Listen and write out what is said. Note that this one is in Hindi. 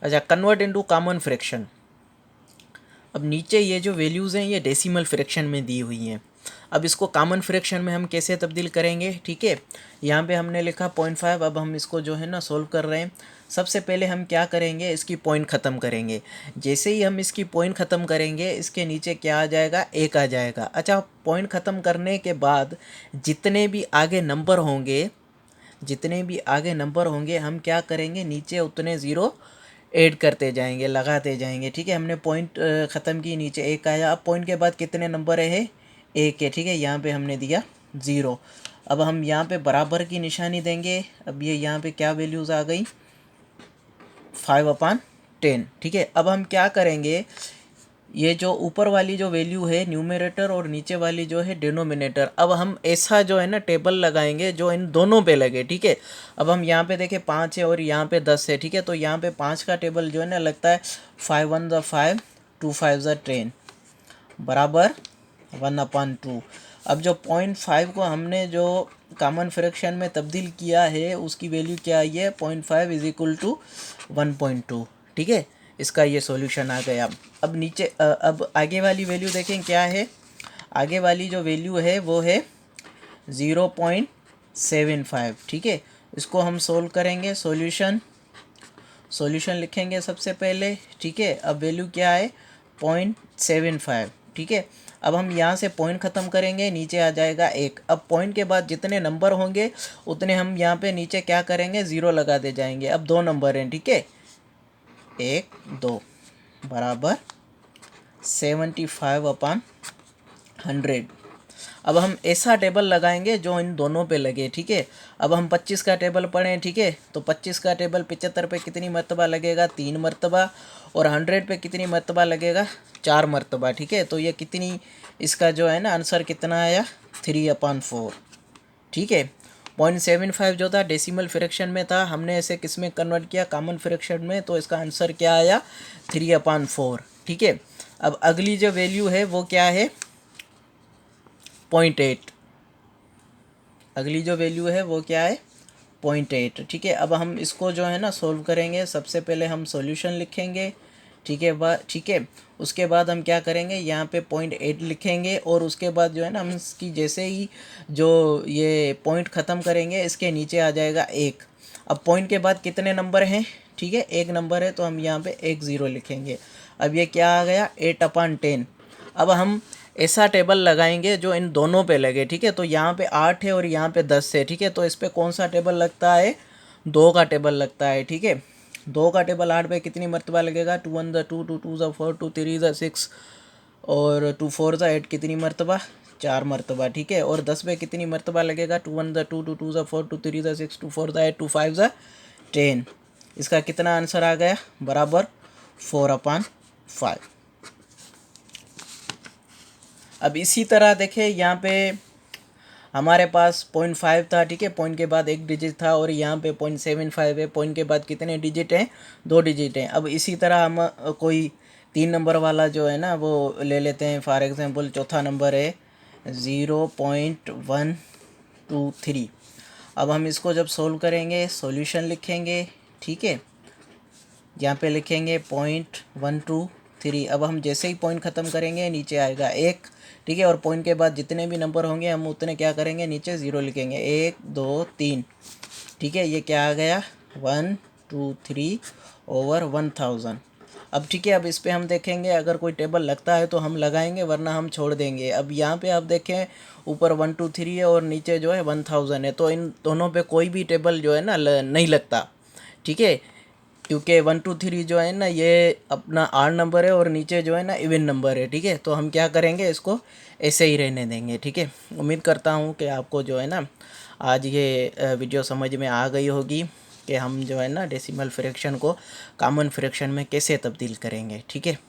अच्छा, कन्वर्ट इनटू कॉमन फ्रैक्शन। अब नीचे ये जो वैल्यूज़ हैं ये डेसिमल फ्रैक्शन में दी हुई हैं। अब इसको कॉमन फ्रैक्शन में हम कैसे तब्दील करेंगे, ठीक है। यहाँ पे हमने लिखा 0.5। अब हम इसको जो है ना सोल्व कर रहे हैं। सबसे पहले हम क्या करेंगे, इसकी पॉइंट ख़त्म करेंगे। जैसे ही हम इसकी पॉइंट ख़त्म करेंगे, इसके नीचे क्या आ जाएगा, 1 आ जाएगा। अच्छा, पॉइंट ख़त्म करने के बाद जितने भी आगे नंबर होंगे, हम क्या करेंगे, नीचे उतने ज़ीरो ऐड करते जाएंगे, लगाते जाएंगे, ठीक है। हमने पॉइंट ख़त्म की, नीचे 1 आया। अब पॉइंट के बाद कितने नंबर है, 1 है, ठीक है। यहाँ पे हमने दिया 0। अब हम यहाँ पे बराबर की निशानी देंगे। अब ये यहाँ पे क्या वैल्यूज़ आ गई, 5/10, ठीक है। अब हम क्या करेंगे, ये जो ऊपर वाली जो वैल्यू है न्यूमरेटर और नीचे वाली जो है डिनोमिनेटर, अब हम ऐसा जो है ना टेबल लगाएंगे जो इन दोनों पे लगे, ठीक है। अब हम यहाँ पे देखें 5 है और यहाँ पे 10 है, ठीक है। तो यहाँ पे 5 का टेबल जो है ना लगता है 5 1 ज़ा 5, 2 5 ज़ा 10 बराबर 1/2। अब जो 0.5 को हमने जो कॉमन फ्रैक्शन में तब्दील किया है उसकी वैल्यू क्या आई है, 0.5 इज इक्वल टू 1.2, ठीक है। इसका ये सॉल्यूशन आ गया। अब नीचे अब आगे वाली वैल्यू देखें क्या है। आगे वाली जो वैल्यू है वो है 0.75, ठीक है। इसको हम सोल्व करेंगे, सॉल्यूशन लिखेंगे सबसे पहले, ठीक है। अब वैल्यू क्या है, 0.75, ठीक है। अब हम यहाँ से पॉइंट ख़त्म करेंगे, नीचे आ जाएगा 1। अब पॉइंट के बाद जितने नंबर होंगे उतने हम यहाँ पे नीचे क्या करेंगे, 0 लगा दे जाएंगे। अब 2 नंबर हैं, ठीक है, 1 2 बराबर 75/100। अब हम ऐसा टेबल लगाएंगे जो इन दोनों पे लगे, ठीक है। अब हम 25 का टेबल पढ़ें, ठीक है। तो 25 का टेबल 75 पे कितनी मरतबा लगेगा, 3 मरतबा। और 100 पे कितनी मरतबा लगेगा, 4 मरतबा, ठीक है। तो ये कितनी, इसका जो है ना आंसर कितना आया, 3/4, ठीक है। 0.75 जो था डेसिमल फ्रैक्शन में था, हमने इसे किस में कन्वर्ट किया, कॉमन फ्रैक्शन में। तो इसका आंसर क्या आया, 3/4, ठीक है। अब अगली जो वैल्यू है वो क्या है, 0.8। अगली जो वैल्यू है वो क्या है, 0.8, ठीक है। अब हम इसको जो है ना सोल्व करेंगे। सबसे पहले हम सॉल्यूशन लिखेंगे, ठीक है, ठीक है। उसके बाद हम क्या करेंगे, यहाँ पे 0.8 लिखेंगे और उसके बाद जो है ना हम इसकी जैसे ही जो ये पॉइंट ख़त्म करेंगे इसके नीचे आ जाएगा 1। अब पॉइंट के बाद कितने नंबर हैं, ठीक है, 1 नंबर है, तो हम यहाँ पे 1 0 लिखेंगे। अब ये क्या आ गया, 8/10। अब हम ऐसा टेबल लगाएंगे जो इन दोनों पे लगे, ठीक है। तो यहाँ पे 8 है और यहाँ पे 10 है, ठीक है। तो इस पे कौन सा टेबल लगता है, 2 का टेबल लगता है, ठीक है। 2 का टेबल 8 पे कितनी मरतबा लगेगा, 2 1 ज़ा 2, 2 2 ज़ा 4, 2 3 ज़ा 6 और 2 4 ज़ा 8, कितनी मरतबा, 4 मरतबा, ठीक है। और 10 पे कितनी मरतबा लगेगा, 2 1 ज़ा 2, 2 2 ज़ा 4, 2 3 ज़ा 6, 2 4 ज़ा 8, 2 5 ज़ा 10। इसका कितना आंसर आ गया, बराबर 4/5। अब इसी तरह देखें, यहाँ पे हमारे पास 0.5 था, ठीक है। पॉइंट के बाद 1 डिजिट था और यहाँ पे 0.75 है। पॉइंट के बाद कितने डिजिट हैं, 2 डिजिट हैं। अब इसी तरह हम कोई 3 नंबर वाला जो है ना वो ले लेते हैं। फॉर एग्जांपल चौथा नंबर है 0.123। अब हम इसको जब सोल्व करेंगे, सॉल्यूशन लिखेंगे, ठीक है। यहाँ पे लिखेंगे 0.123। अब हम जैसे ही पॉइंट ख़त्म करेंगे नीचे आएगा 1, ठीक है। और पॉइंट के बाद जितने भी नंबर होंगे हम उतने क्या करेंगे, नीचे 0 लिखेंगे, 1 2 3, ठीक है। ये क्या आ गया, 123/1000। अब ठीक है, अब इस पे हम देखेंगे अगर कोई टेबल लगता है तो हम लगाएंगे, वरना हम छोड़ देंगे। अब यहाँ पे आप देखें ऊपर 1 2 3 है और नीचे जो है 1000 है, तो इन दोनों पे कोई भी टेबल जो है ना नहीं लगता, ठीक है। क्योंकि 1 2 3 जो है ना ये अपना आड नंबर है और नीचे जो है ना इवन नंबर है, ठीक है। तो हम क्या करेंगे, इसको ऐसे ही रहने देंगे, ठीक है। उम्मीद करता हूँ कि आपको जो है ना आज ये वीडियो समझ में आ गई होगी कि हम जो है ना डेसिमल फ्रैक्शन को कॉमन फ्रैक्शन में कैसे तब्दील करेंगे, ठीक है।